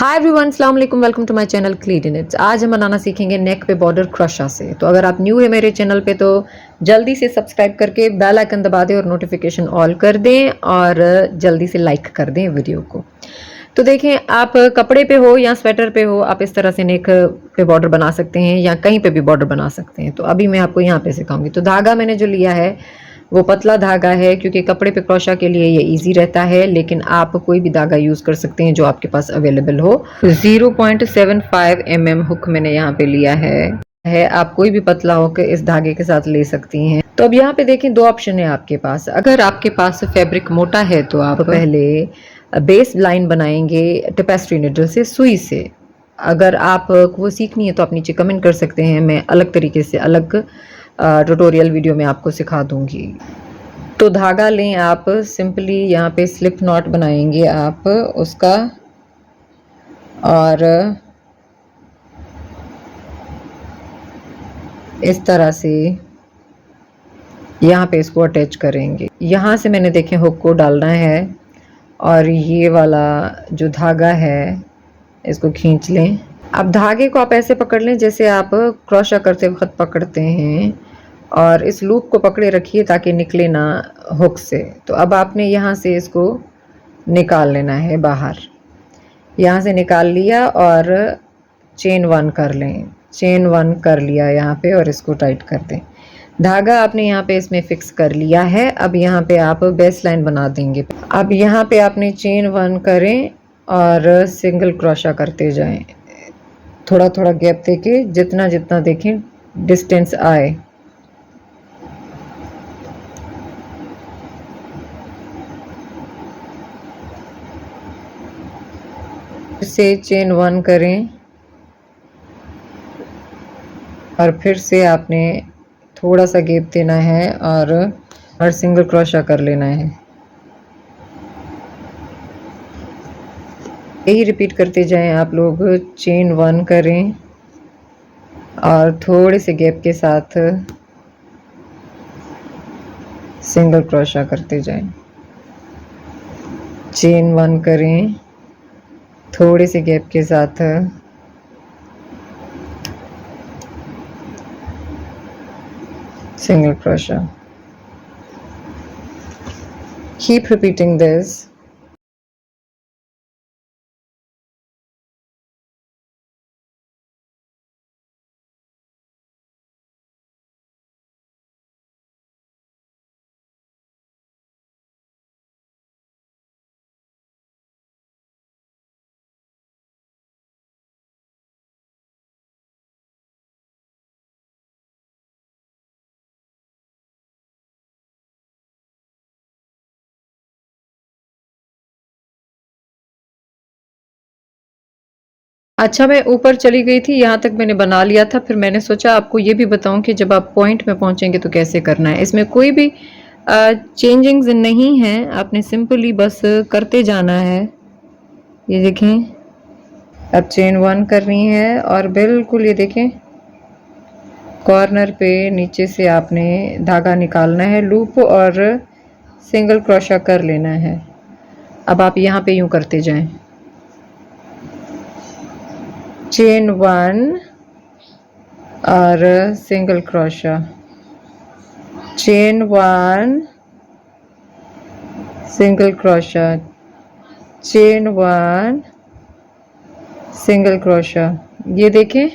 हाय everyone, अस्सलाम वालेकुम, welcome to my channel clean eats. आज हम बनाना सीखेंगे नेक पे बॉर्डर क्रोशा से। तो अगर आप न्यू है मेरे चैनल पे तो जल्दी से सब्सक्राइब करके बेल आइकन दबा दें और नोटिफिकेशन ऑल कर दें और जल्दी से लाइक कर दें वीडियो को। तो देखें, आप कपड़े पे हो या स्वेटर पे हो, आप इस तरह से नेक पे बॉर्डर बना सकते हैं या कहीं पे भी बॉर्डर बना सकते हैं। तो अभी मैं आपको यहाँ पे सिखाऊंगी। तो धागा मैंने जो लिया है वो पतला धागा है, क्योंकि कपड़े पे क्रोशा के लिए ये इजी रहता है, लेकिन आप कोई भी धागा यूज़ कर सकते हैं जो आपके पास अवेलेबल हो। 0.75 mm हुक मैंने यहाँ पे लिया है। आप कोई भी पतला हुक इस धागे के साथ ले सकती हैं। तो अब यहाँ पे देखें, दो ऑप्शन है आपके पास। अगर आपके पास फैब्रिक मोटा है तो आप पहले बेस लाइन बनाएंगे टेपेस्ट्री निडल से, सुई से। अगर आप वो सीखनी है तो आप नीचे कमेंट कर सकते हैं, मैं अलग तरीके से अलग ट्यूटोरियल वीडियो में आपको सिखा दूंगी। तो धागा लें आप, सिंपली यहाँ पे स्लिप नॉट बनाएंगे आप उसका, और इस तरह से यहाँ पे इसको अटैच करेंगे। यहाँ से मैंने देखें हुक को डालना है और ये वाला जो धागा है इसको खींच लें। अब धागे को आप ऐसे पकड़ लें जैसे आप क्रोशा करते वक्त पकड़ते हैं, और इस लूप को पकड़े रखिए ताकि निकले ना हुक से। तो अब आपने यहाँ से इसको निकाल लेना है बाहर। यहाँ से निकाल लिया और चेन 1 कर लें। चेन 1 कर लिया यहाँ पे और इसको टाइट कर दें। धागा आपने यहाँ पे इसमें फिक्स कर लिया है। अब यहाँ पे आप बेस लाइन बना देंगे। अब यहाँ पे आपने चेन 1 करें और सिंगल क्रोशा करते जाएं, थोड़ा थोड़ा गैप देके, जितना जितना देखें डिस्टेंस आए। से चेन 1 करें और फिर से आपने थोड़ा सा गैप देना है और सिंगल क्रोशा कर लेना है। यही रिपीट करते जाएं आप लोग। चेन 1 करें और थोड़े से गैप के साथ सिंगल क्रोशा करते जाएं। चेन 1 करें, थोड़े से गैप के साथ single crochet. Keep repeating this. अच्छा, मैं ऊपर चली गई थी, यहाँ तक मैंने बना लिया था। फिर मैंने सोचा आपको ये भी बताऊं कि जब आप पॉइंट में पहुंचेंगे तो कैसे करना है। इसमें कोई भी चेंजिंग्स नहीं है, आपने सिंपली बस करते जाना है। ये देखें, अब चेन 1 करनी है और बिल्कुल ये देखें कॉर्नर पे नीचे से आपने धागा निकालना है लूप और सिंगल क्रोशा कर लेना है। अब आप यहाँ पे यूं करते जाएं। चेन 1 और single crochet, chain 1 single crochet, chain 1 single crochet. ये देखें,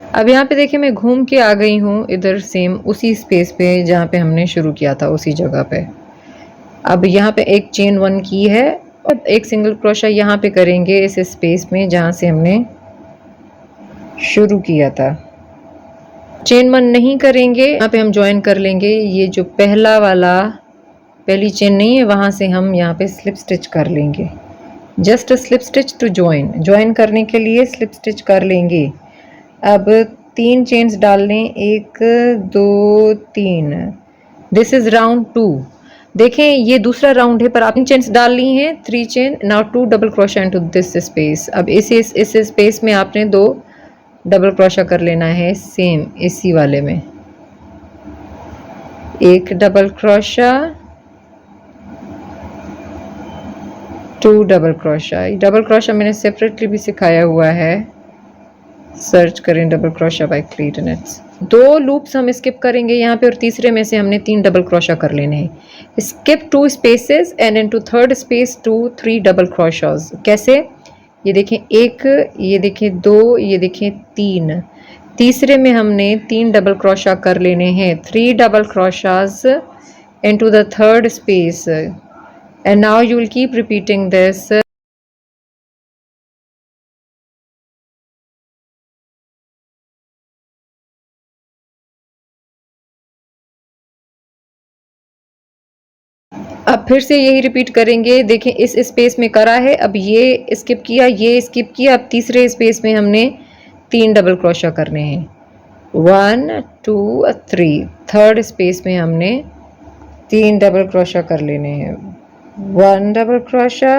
अब यहाँ पे देखिए मैं घूम के आ गई हूँ इधर, सेम उसी स्पेस पे जहाँ पे हमने शुरू किया था, उसी जगह पे। अब यहाँ पे एक चेन 1 की है और एक सिंगल क्रोशा यहाँ पे करेंगे इस स्पेस में जहाँ से हमने शुरू किया था। चेन वन नहीं करेंगे, यहाँ पे हम ज्वाइन कर लेंगे ये जो पहला वाला, पहली चेन नहीं है वहाँ से हम यहाँ पे स्लिप स्टिच कर लेंगे। Just slip stitch to join करने के लिए स्लिप स्टिच कर लेंगे। अब 3 चेन्स डाल लें, 1 2 3। This is round 2। देखें ये दूसरा राउंड है पर आपने चेन्स डाल ली हैं, 3 chain. Now 2 double crochet into this space. अब इस स्पेस में आपने 2 डबल क्रोशा कर लेना है, सेम इसी वाले में। 1 double crochet, 2 double crochet. Double crochet मैंने सेपरेटली भी सिखाया हुआ है, सर्च करें डबल क्रोशा बाय क्लीट नेट्स। 2 लूप्स हम स्किप करेंगे यहाँ पे और तीसरे में से हमने 3 डबल क्रोशा कर लेने हैं। Skip 2 spaces and into third space 2 3 double crochets. कैसे? ये देखें 1, ये देखें 2, ये देखें 3। तीसरे में हमने 3 डबल क्रोशा कर लेने हैं, 3 double crochets into the third space and now you will keep repeating this. अब फिर से यही रिपीट करेंगे। देखें इस स्पेस में करा है, अब ये स्किप किया, ये स्किप किया। अब तीसरे स्पेस में हमने 3 डबल क्रोशा करने हैं, 1 2 3। थर्ड स्पेस में हमने 3 डबल क्रोशा कर लेने हैं, 1 double crochet,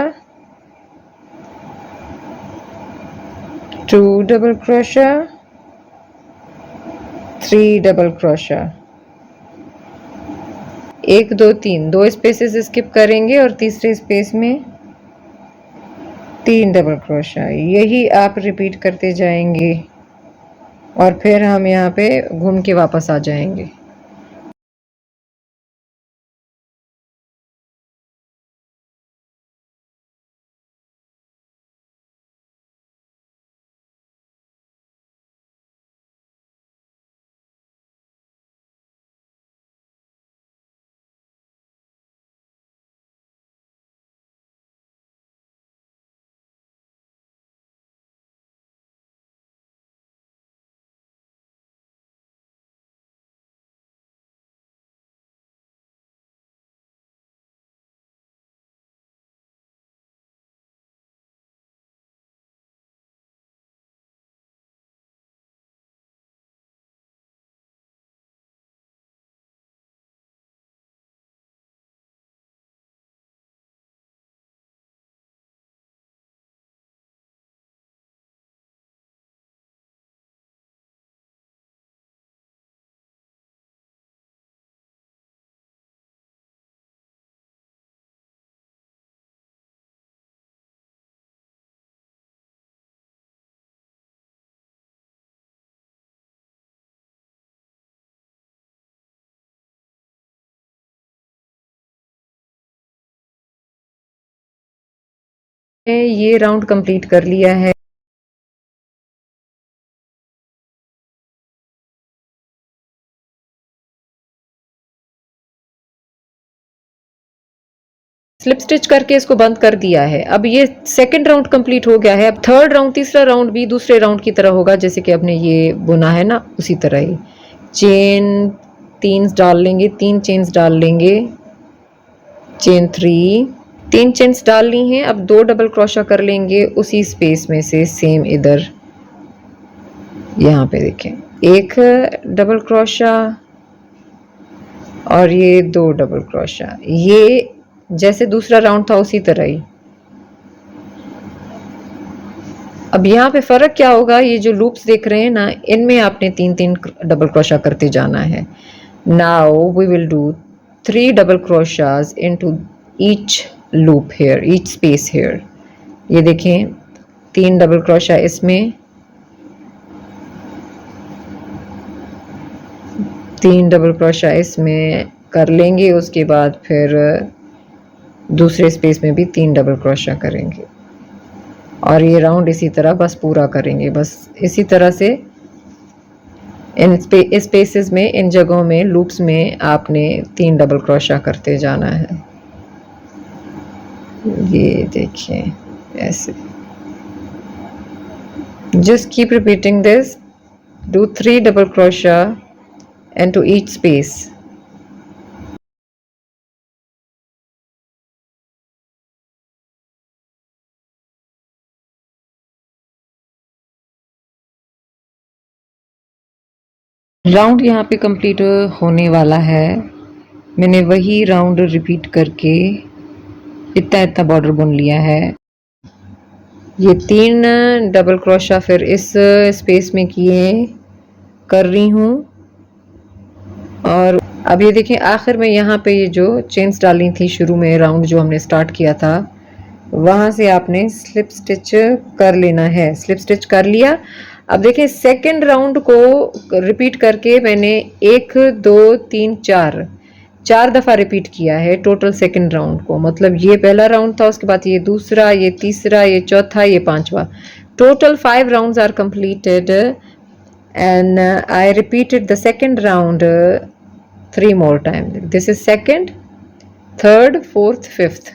2 double crochet, 3 double crochet. 1 2 3 2 spaces skip करेंगे और तीसरे स्पेस में 3 डबल क्रोशा। यही आप रिपीट करते जाएंगे और फिर हम यहाँ पे घूम के वापस आ जाएंगे। ये राउंड कंप्लीट कर लिया है। स्लिप स्टिच करके इसको बंद कर दिया है। अब ये सेकंड राउंड कंप्लीट हो गया है। अब थर्ड राउंड, तीसरा राउंड भी दूसरे राउंड की तरह होगा जैसे कि आपने ये बुना है ना, उसी तरह ही चेन 3 डाल लेंगे, 3 चेन्स डाल लेंगे, चेन 3, 3 चेन्स डाल ली हैं। अब 2 डबल क्रोशा कर लेंगे उसी स्पेस में से, सेम इधर यहाँ पे देखें, 1 डबल क्रोशा और ये 2 डबल क्रोशा। ये जैसे दूसरा राउंड था उसी तरह ही। अब यहाँ पे फर्क क्या होगा, ये जो लूप्स देख रहे हैं ना, इनमें आपने 3 डबल क्रोशा करते जाना है। Now we will do 3 double crochets into each loop here, each space here. ये देखें 3 डबल क्रोशा इसमें, 3 डबल क्रोशा इसमें कर लेंगे। उसके बाद फिर दूसरे स्पेस में भी 3 डबल क्रोशा करेंगे और ये राउंड इसी तरह बस पूरा करेंगे। बस इसी तरह से इन स्पेसेस में, इन जगहों में, लूप्स में आपने 3 डबल क्रोशा करते जाना है। ये देखिए ऐसे, just keep repeating this. Do 3 double crochet into each space. Round यहाँ पे कंप्लीट होने वाला है। मैंने वही राउंड रिपीट करके इतना इतना बॉर्डर बुन लिया है। ये 3 डबल क्रोशा फिर इस स्पेस में किए कर रही हूँ। और अब ये देखिए आखिर में यहाँ पे ये जो चेन्स डाली थी शुरू में, राउंड जो हमने स्टार्ट किया था, वहाँ से आपने स्लिप स्टिच कर लेना है। स्लिप स्टिच कर लिया। अब देखिए सेकेंड राउंड को रिपीट करके मैंने 1 2 3 4 दफ़ा रिपीट किया है टोटल सेकेंड राउंड को। मतलब ये पहला राउंड था, उसके बाद ये दूसरा, ये तीसरा, ये चौथा, ये पांचवा। Total 5 rounds are completed and I repeated the second round 3 more times. This is second, third, fourth, fifth,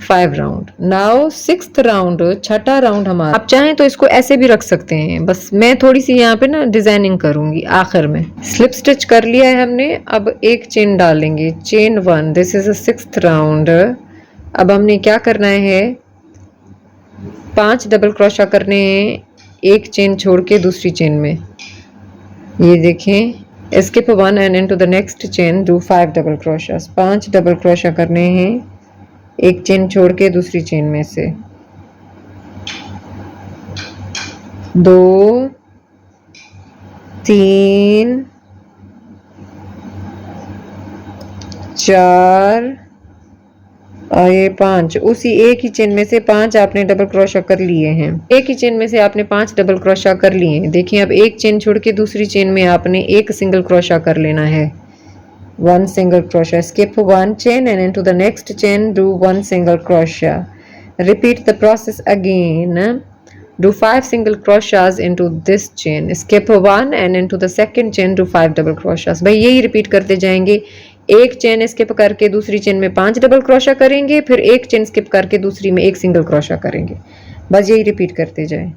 5 round. Now sixth round, छठा राउंड हमारा। आप चाहें तो इसको ऐसे भी रख सकते हैं, बस मैं थोड़ी सी यहाँ पे ना डिजाइनिंग करूंगी आखिर में। स्लिप स्टिच कर लिया है हमने। अब एक चेन डालेंगे, chain 1। This is a sixth round. अब हमने क्या करना है, 5 डबल क्रोशा करने हैं एक चेन छोड़ के दूसरी चेन में। ये देखें, skip 1 and into the next chain do 5 double crochets. 5 double crochet करने हैं एक चेन छोड़ के दूसरी चेन में से। 2 3 4 और ये 5। उसी एक ही चेन में से 5 आपने डबल क्रोशा कर लिए हैं। एक ही चेन में से आपने 5 डबल क्रोशा कर लिए हैं। देखिए अब एक चेन छोड़ के दूसरी चेन में आपने एक सिंगल क्रोशा कर लेना है। 1 single crochet. Skip 1 chain and into the next chain do 1 single crochet. Repeat the process again. Do 5 single crochets into this chain. Skip 1 and into the second chain do 5 double crochets. भाई यही repeat करते जाएंगे। एक chain skip करके दूसरी chain में 5 double crochet करेंगे, फिर एक चेन स्किप करके दूसरी में एक सिंगल क्रोशा करेंगे। बस यही रिपीट करते जाएं।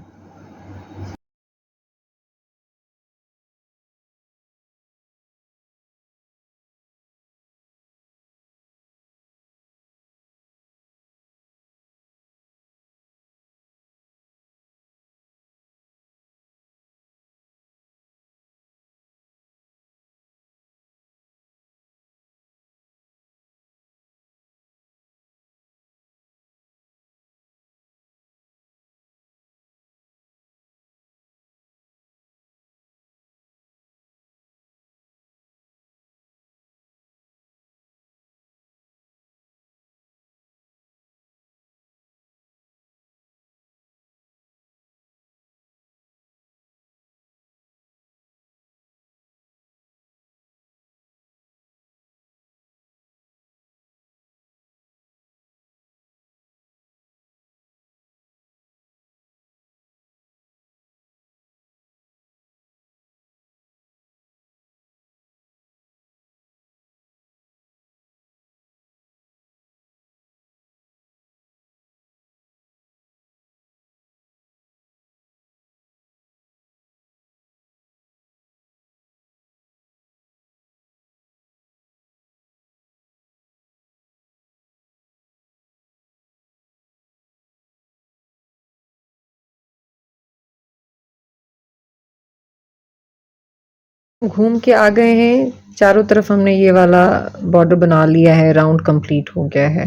घूम के आ गए हैं, चारों तरफ हमने ये वाला बॉर्डर बना लिया है, राउंड कंप्लीट हो गया है।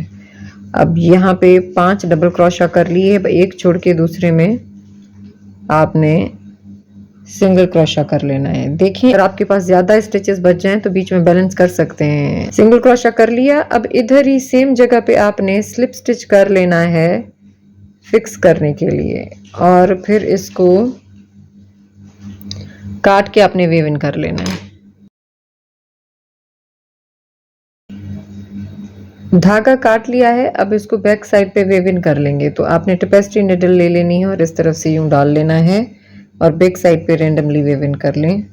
अब यहाँ पे 5 डबल क्रोशा कर लिए, एक छोड़ के दूसरे में आपने सिंगल क्रोशा कर लेना है। देखिए अगर आपके पास ज्यादा स्टिचेस बच जाएं तो बीच में बैलेंस कर सकते हैं। सिंगल क्रोशा कर लिया। अब इधर ही सेम जगह पे आपने स्लिप स्टिच कर लेना है फिक्स करने के लिए, और फिर इसको काट के आपने वेव इन कर लेना है। धागा काट लिया है, अब इसको बैक साइड पे वेव इन कर लेंगे। तो आपने टेपेस्ट्री निडल ले लेनी है और इस तरफ से यूं डाल लेना है और बैक साइड पे रेंडमली वेव इन कर लें।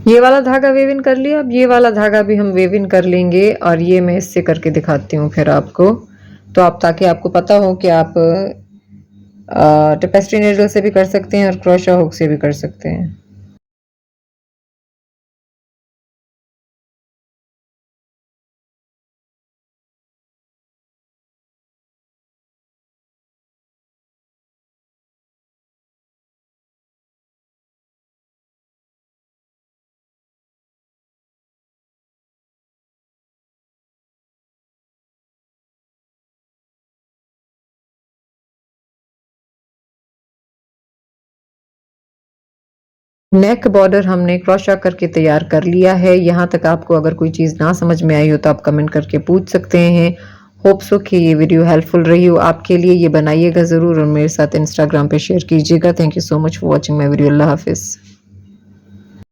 ये वाला धागा वेव इन कर लिया। अब ये वाला धागा भी हम वेव इन कर लेंगे और ये मैं इससे करके दिखाती हूँ फिर आपको, तो आप ताकि आपको पता हो कि आप टेपेस्ट्री नीडल से भी कर सकते हैं और क्रोशा हुक से भी कर सकते हैं। नेक बॉर्डर हमने क्रोशा करके तैयार कर लिया है। यहाँ तक आपको अगर कोई चीज़ ना समझ में आई हो तो आप कमेंट करके पूछ सकते हैं। होप सो कि ये वीडियो हेल्पफुल रही हो आपके लिए। ये बनाइएगा ज़रूर और मेरे साथ इंस्टाग्राम पे शेयर कीजिएगा। Thank you so much for watching my video. अल्लाह हाफिज़।